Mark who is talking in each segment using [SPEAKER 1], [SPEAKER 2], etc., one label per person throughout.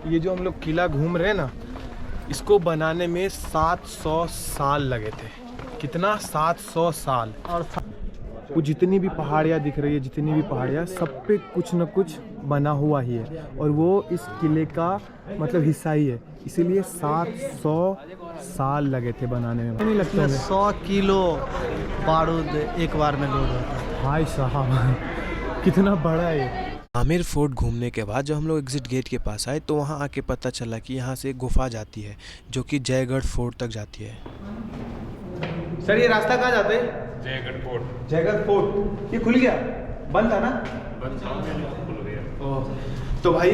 [SPEAKER 1] ये जो हम लोग किला घूम रहे हैं ना, इसको बनाने में 700 साल लगे थे। कितना? 700 साल। और वो जितनी भी पहाड़ियाँ दिख रही है, जितनी भी पहाड़ियाँ, सब पे कुछ न कुछ बना हुआ ही है और वो इस किले का मतलब हिस्सा ही है। इसीलिए 700 साल लगे थे बनाने में। नहीं लगता है
[SPEAKER 2] 100 किलो बारूद एक बार में लोड होता है।
[SPEAKER 1] भाई साहब कितना बड़ा है। आमेर फोर्ट घूमने के बाद जब हम लोग एग्जिट गेट के पास आए तो वहाँ आके पता चला कि यहाँ से गुफा जाती है जो कि जयगढ़ फोर्ट तक जाती है। सर ये रास्ता कहाँ जाते हैं?
[SPEAKER 3] जयगढ़ फोर्ट।
[SPEAKER 1] जयगढ़ फोर्ट ये खुल गया? बंद था ना?
[SPEAKER 3] बंद था, खुल गया।
[SPEAKER 1] तो भाई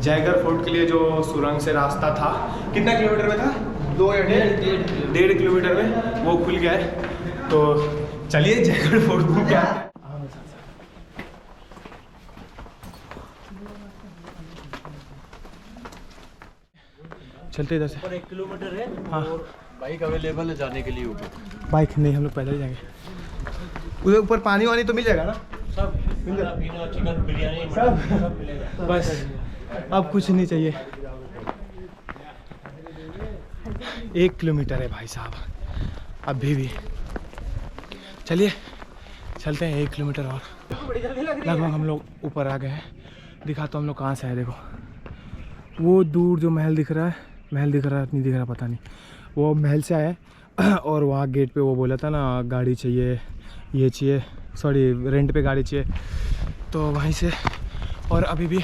[SPEAKER 1] जयगढ़ फोर्ट के लिए जो सुरंग से रास्ता था, कितना किलोमीटर में था? 2 या 1.5 किलोमीटर में वो खुल गया है। तो चलिए जयगढ़ फोर्ट घूम के आते हैं। चलते इधर से।
[SPEAKER 2] 1 किलोमीटर है।
[SPEAKER 1] हाँ,
[SPEAKER 2] बाइक अवेलेबल है जाने के लिए ऊपर।
[SPEAKER 1] बाइक नहीं, हम लोग पैदल जाएंगे। उधर ऊपर पानी वानी तो मिल जाएगा ना?
[SPEAKER 2] सब पीना, चिकन, बिरयानी
[SPEAKER 1] सब
[SPEAKER 2] मिलेगा।
[SPEAKER 1] बस अब कुछ नहीं चाहिए। 1 किलोमीटर है भाई साहब अभी भी। चलिए चलते हैं 1 किलोमीटर और। लगभग हम लोग ऊपर आ गए हैं। दिखाता हूँ हम लोग कहाँ से आए। देखो वो दूर जो महल दिख रहा है, नहीं दिख रहा पता नहीं, वो महल से आया और वहाँ गेट पे वो बोला था ना गाड़ी चाहिए, ये चाहिए, सॉरी रेंट पे गाड़ी चाहिए, तो वहीं से। और अभी भी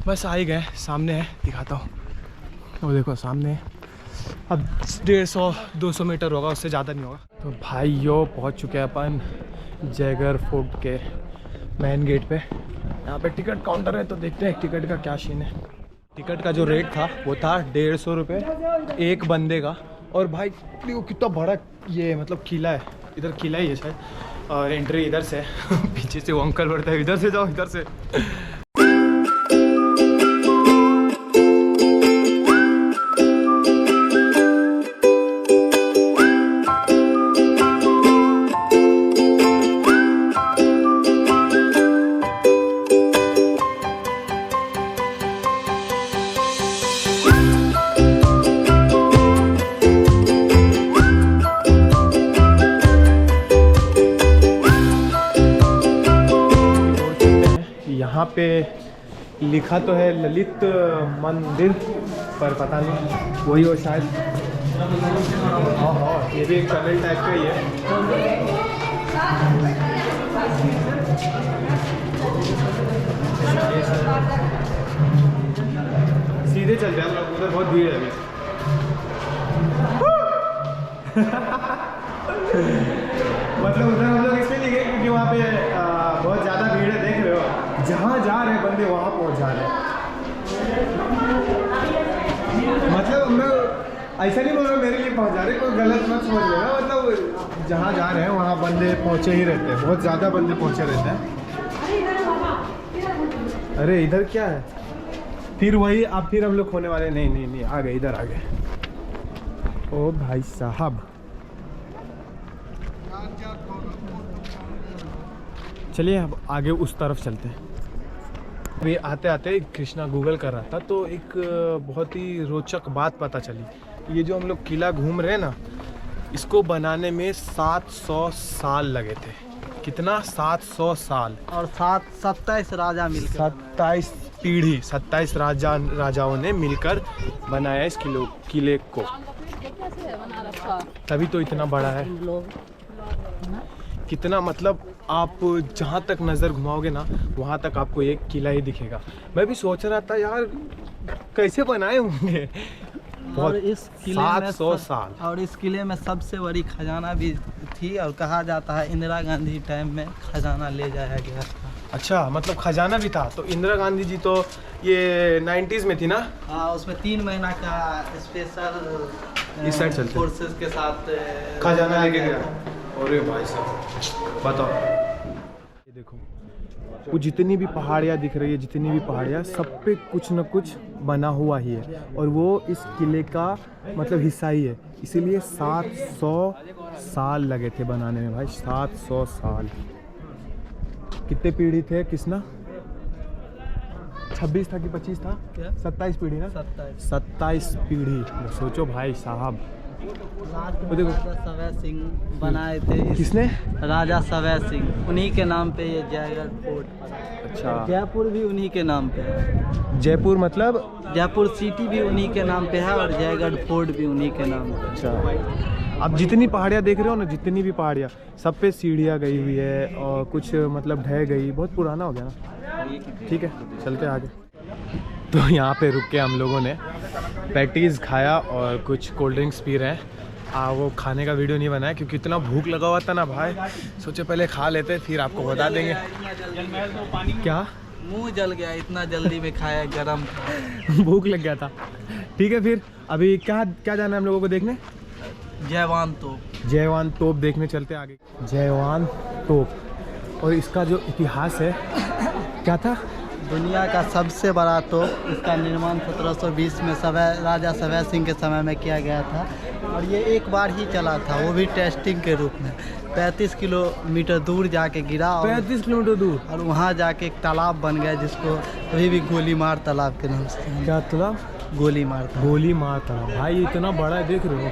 [SPEAKER 1] बस आ ही गए, सामने है, दिखाता हूँ। वो देखो सामने है। अब 150-200 मीटर होगा, उससे ज़्यादा नहीं होगा। तो भाइयों पहुँच चुके हैं अपन जयगढ़ फोर्ट के मेन गेट पे। यहाँ पे टिकट काउंटर है, तो देखते हैं टिकट का क्या सीन है। टिकट का जो रेट था वो था 150 रुपये एक बंदे का। और भाई देखो कितना बड़ा ये मतलब किला है, इधर किला ही है शायद, और एंट्री इधर से पीछे से वो अंकल बढ़ता है, इधर से जाओ, इधर से। यहाँ पे लिखा तो है ललित मंदिर, पर पता नहीं वही हो शायद। हाँ, ये भी एक टनल टाइप का ही है। सीधे चलते हैं हम लोग, उधर बहुत भीड़ है अभी। मतलब उधर हम लोग इसलिए नहीं गए क्योंकि वहाँ पे बहुत ज़्यादा भीड़ है, देख रहे हो। जहाँ जा रहे बंदे वहाँ पहुँच जा रहे हैं। मतलब हम लोग ऐसा नहीं बोल रहे मेरे लिए पहुँच जा रहे, कोई गलत मत समझ लेना। मतलब जहाँ जा रहे हैं वहाँ बंदे पहुँचे ही रहते हैं, बहुत ज़्यादा बंदे पहुँचे रहते हैं। अरे इधर क्या है? फिर वही अब फिर हम लोग खोने वाले। नहीं आ गए, इधर आ गए। ओ भाई साहब चलिए अब आगे उस तरफ चलते हैं। अभी आते आते कृष्णा गूगल कर रहा था तो एक बहुत ही रोचक बात पता चली। ये जो हम लोग किला घूम रहे हैं ना, इसको बनाने में 700 साल लगे थे। कितना? 700 साल।
[SPEAKER 2] और 27 राजा मिलकर
[SPEAKER 1] 27 पीढ़ी, 27 राजाओं ने मिलकर बनाया इस किले को। तभी तो इतना बड़ा है। कितना मतलब आप जहाँ तक नज़र घुमाओगे ना वहाँ तक आपको एक किला ही दिखेगा। मैं भी सोच रहा था यार कैसे बनाए होंगे।
[SPEAKER 2] और इस किले में
[SPEAKER 1] 700 साल।
[SPEAKER 2] और इस किले में सबसे बड़ी खजाना भी थी, और कहा जाता है इंदिरा गांधी टाइम में खजाना ले जाया गया था।
[SPEAKER 1] अच्छा, मतलब खजाना भी था। तो इंदिरा गांधी जी तो ये 90s में थी ना?
[SPEAKER 2] हाँ, उसमें 3 महीना का स्पेशल
[SPEAKER 1] इस साइड चलते
[SPEAKER 2] फोर्सेस के साथ
[SPEAKER 1] खजाना लेके गया। अरे भाई साहब बताओ, ये देखो वो जितनी भी पहाड़ियाँ दिख रही है, जितनी भी पहाड़ियाँ, सब पे कुछ न कुछ बना हुआ ही है और वो इस किले का मतलब हिस्सा ही है। इसीलिए 700 साल लगे थे बनाने में भाई, 700 साल। कितने पीढ़ी थे कृष्णा? 26 था कि 25 था?
[SPEAKER 2] क्या?
[SPEAKER 1] 27 पीढ़ी ना?
[SPEAKER 2] 27
[SPEAKER 1] पीढ़ी। सोचो भाई साहब।
[SPEAKER 2] लास्ट
[SPEAKER 1] वो देखो।
[SPEAKER 2] राजा सवै सिंह बनाए थे
[SPEAKER 1] किसने?
[SPEAKER 2] राजा सवै सिंह, उन्हीं के नाम पे ये जयगढ़ फोर्ट पड़ा।
[SPEAKER 1] अच्छा।
[SPEAKER 2] जयपुर भी उन्हीं के नाम पे है।
[SPEAKER 1] जयपुर मतलब?
[SPEAKER 2] जयपुर सिटी भी उन्हीं के नाम पे है और जयगढ़ फोर्ट भी उन्हीं के नाम पे।
[SPEAKER 1] अच्छा। अब जितनी पहाड़ियाँ देख रहे हो ना, जितनी भी पहाड़ियाँ, सब पे सीढ़ियाँ गई हुई है और कुछ मतलब ढह गई, बहुत पुराना हो गया ना। ठीक है, चलते आगे। तो यहाँ पे रुक के हम लोगों ने पैटीज़ खाया और कुछ कोल्ड ड्रिंक्स पी रहे हैं। वो खाने का वीडियो नहीं बनाया क्योंकि इतना भूख लगा हुआ था ना भाई, सोचे पहले खा लेते फिर आपको बता देंगे। क्या?
[SPEAKER 2] मुंह जल गया, इतना जल्दी में खाया, गरम
[SPEAKER 1] भूख लग गया था। ठीक है, फिर अभी क्या क्या जाना है हम लोगों को देखने?
[SPEAKER 2] जयवान तोप।
[SPEAKER 1] जयवान तोप देखने चलते आगे। जयवान तोप, और इसका जो इतिहास है क्या था?
[SPEAKER 2] दुनिया का सबसे बड़ा तोप, इसका निर्माण 1720 में राजा सवै सिंह के समय में किया गया था और ये एक बार ही चला था, वो भी टेस्टिंग के रूप में। 35 किलोमीटर दूर जाके गिरा और
[SPEAKER 1] 35 किलोमीटर दूर,
[SPEAKER 2] और वहाँ जाके एक तालाब बन गया जिसको अभी भी गोलीमार तालाब के नाम से।
[SPEAKER 1] क्या तालाब?
[SPEAKER 2] गोलीमार तालाब।
[SPEAKER 1] गोलीमार तालाब। भाई इतना बड़ा है, देख रहे हो।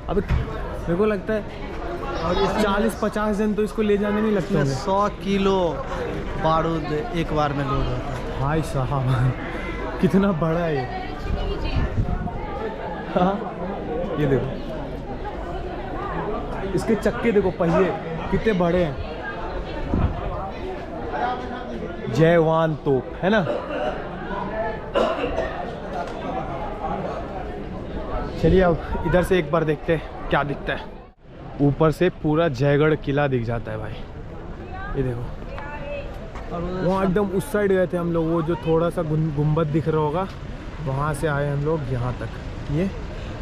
[SPEAKER 1] अब मेरे को लगता है और 40-50 जन तो इसको ले जाने नहीं लगते होंगे।
[SPEAKER 2] 100 किलो बारूद एक बार में लोड होता है।
[SPEAKER 1] भाई साहब कितना बड़ा है ये। हाँ, ये देखो, इसके चक्के देखो, पहिए कितने बड़े हैं। जयवान तोप है ना। चलिए अब इधर से एक बार देखते हैं क्या दिखता है। ऊपर से पूरा जयगढ़ किला दिख जाता है भाई, ये देखो।
[SPEAKER 2] और
[SPEAKER 1] वहाँ एकदम उस साइड गए थे हम लोग, वो जो थोड़ा सा गुंबद दिख रहा होगा, वहाँ से आए हम लोग यहाँ तक।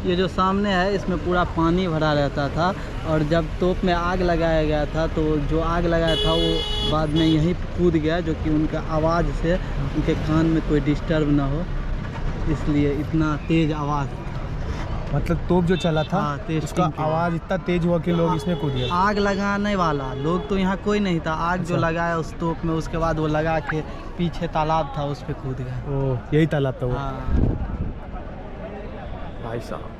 [SPEAKER 2] ये जो सामने है इसमें पूरा पानी भरा रहता था और जब तोप में आग लगाया गया था तो जो आग लगाया था वो बाद में यहीं कूद गया, जो कि उनका आवाज़ से उनके कान में कोई डिस्टर्ब ना हो, इसलिए इतना तेज़ आवाज़।
[SPEAKER 1] मतलब तोप जो चला था,
[SPEAKER 2] हाँ, तेज
[SPEAKER 1] उसका
[SPEAKER 2] टिंग के।
[SPEAKER 1] आवाज़ इतना तेज हुआ कि लोग इसमें कूद गए।
[SPEAKER 2] आग लगाने वाला लोग तो यहाँ कोई नहीं था, आग जो लगाया उस तोप में, उसके बाद वो लगा के पीछे तालाब था उस पर कूद गया।
[SPEAKER 1] ओ, यही तालाब था वो।
[SPEAKER 2] हाँ।
[SPEAKER 1] भाई साहब,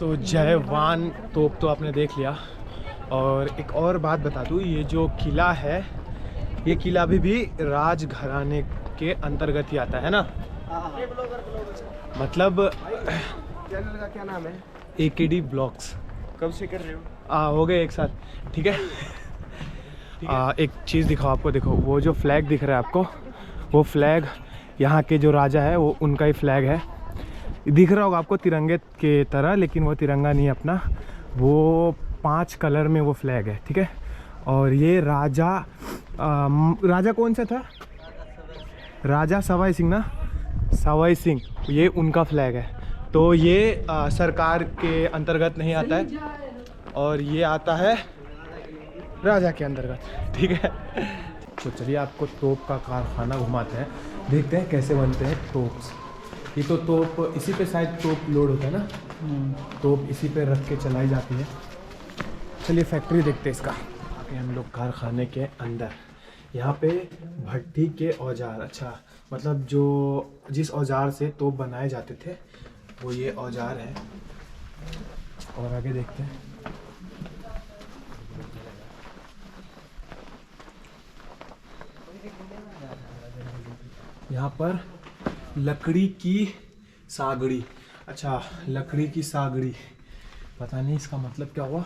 [SPEAKER 1] तो जयवान तोप तो आपने देख लिया। और एक और बात बता दूँ, ये जो किला है, ये किला अभी भी राजघराने के अंतर्गत ही आता है ना। मतलब
[SPEAKER 3] चैनल का क्या नाम है?
[SPEAKER 1] AKD blogs.
[SPEAKER 3] कब से कर रहे हो?
[SPEAKER 1] हो गए एक साथ, ठीक है। एक चीज़ दिखाओ आपको, देखो वो जो फ्लैग दिख रहा है आपको, वो फ्लैग यहाँ के जो राजा है वो उनका ही फ्लैग है। दिख रहा होगा आपको तिरंगे के तरह, लेकिन वो तिरंगा नहीं है अपना, वो 5 कलर में वो फ्लैग है, ठीक है। और ये राजा कौन सा था? राजा सवाई सिंह ना, सवाई सिंह, ये उनका फ्लैग है। तो ये सरकार के अंतर्गत नहीं आता है और ये आता है राजा के अंतर्गत, ठीक है। तो चलिए आपको तोप का कारखाना घुमाते हैं, देखते हैं कैसे बनते हैं तोप। ये तो तोप इसी पे शायद तोप लोड होता है ना, तोप इसी पे रख के चलाई जाती है। चलिए फैक्ट्री देखते हैं इसका। आगे हम लोग कारखाने के अंदर, यहाँ पे भट्टी के औजार, अच्छा मतलब जो जिस औजार से तोप बनाए जाते थे वो ये औजार है। और आगे देखते हैं। यहाँ पर लकड़ी की सागड़ी, अच्छा लकड़ी की सागड़ी, पता नहीं इसका मतलब क्या हुआ,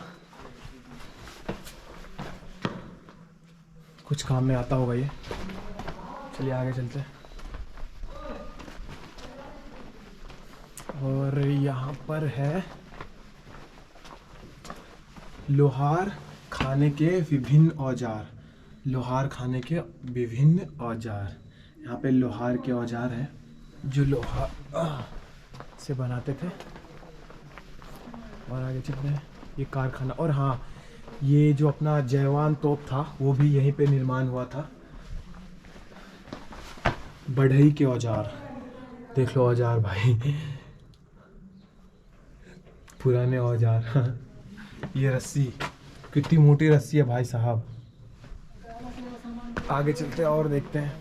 [SPEAKER 1] कुछ काम में आता होगा ये। चलिए आगे चलते हैं। और यहाँ पर है लोहार खाने के विभिन्न औजार, लोहार खाने के विभिन्न औजार। यहाँ पे लोहार के औजार हैं जो लोहा से बनाते थे। और आगे चलते हैं, ये कारखाना। और हाँ, ये जो अपना जयवान तोप था वो भी यहीं पे निर्माण हुआ था। बढ़ई के औजार, देख लो औजार भाई, पुराने औजार। ये रस्सी, कितनी मोटी रस्सी है भाई साहब। आगे चलते हैं और देखते हैं।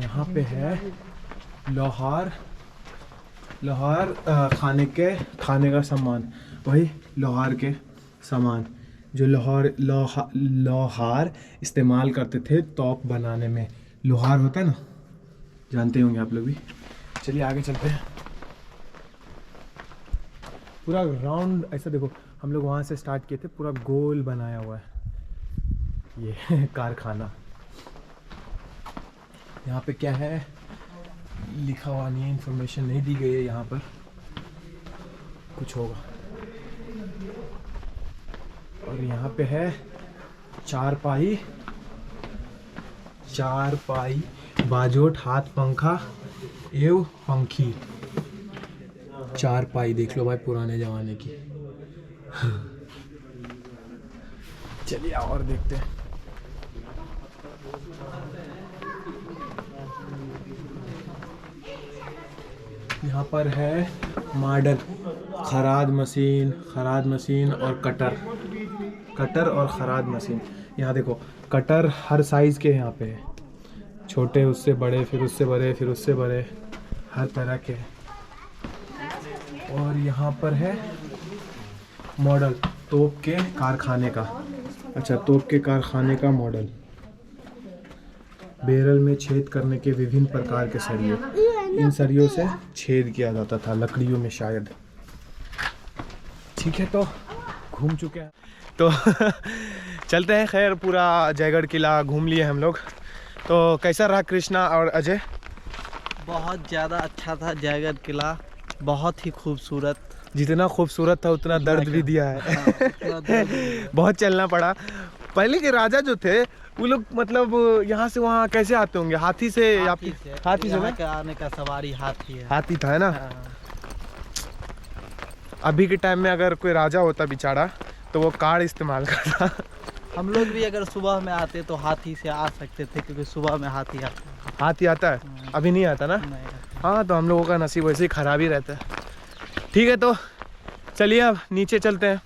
[SPEAKER 1] यहाँ पे है लोहार खाने का सामान, वही लोहार के सामान जो लोहार इस्तेमाल करते थे तोप बनाने में। लोहार होता है ना, जानते होंगे आप लोग भी। चलिए आगे चलते हैं। पूरा राउंड ऐसा देखो, हम लोग वहाँ से स्टार्ट किए थे, पूरा गोल बनाया हुआ है ये कारखाना। यहाँ पे क्या है लिखा हुआ नहीं है, इन्फॉर्मेशन नहीं दी गई है यहाँ पर, कुछ होगा। और यहाँ पे है चारपाई, बाजोट, हाथ पंखा एवं पंखी। चारपाई देख लो भाई, पुराने जमाने की। चलिए और देखते हैं। यहाँ पर है मॉडल खराद मशीन और कटर और खराद मशीन। यहाँ देखो कटर हर साइज़ के यहाँ पे है, छोटे, उससे बड़े, फिर उससे बड़े, फिर उससे बड़े, हर तरह के। और यहाँ पर है मॉडल तोप के कारखाने का। अच्छा, तोप के कारखाने का मॉडल। बैरल में छेद करने के विभिन्न प्रकार के सरिये, इन सरियों से छेद किया जाता था लकड़ियों में शायद। ठीक है, तो घूम चुके हैं तो चलते हैं। खैर पूरा जयगढ़ किला घूम लिए हम लोग। तो कैसा रहा कृष्णा और अजय?
[SPEAKER 2] बहुत ज़्यादा अच्छा था जयगढ़ किला, बहुत ही खूबसूरत।
[SPEAKER 1] जितना खूबसूरत था उतना दर्द भी दिया है बहुत चलना पड़ा। पहले के राजा जो थे वो लोग मतलब यहाँ से वहाँ कैसे आते होंगे? हाथी से हाथी से
[SPEAKER 2] ना आने का सवारी हाथी है,
[SPEAKER 1] हाथी था, है ना? अभी के टाइम में अगर कोई राजा होता बेचारा तो वो कार इस्तेमाल करता।
[SPEAKER 2] हम लोग भी अगर सुबह में आते तो हाथी से आ सकते थे, क्योंकि सुबह में हाथी आता है। अभी नहीं आता ना? हाँ, तो हम लोगों का नसीब वैसे ही खराब ही रहता है। ठीक है, तो चलिए अब नीचे चलते हैं।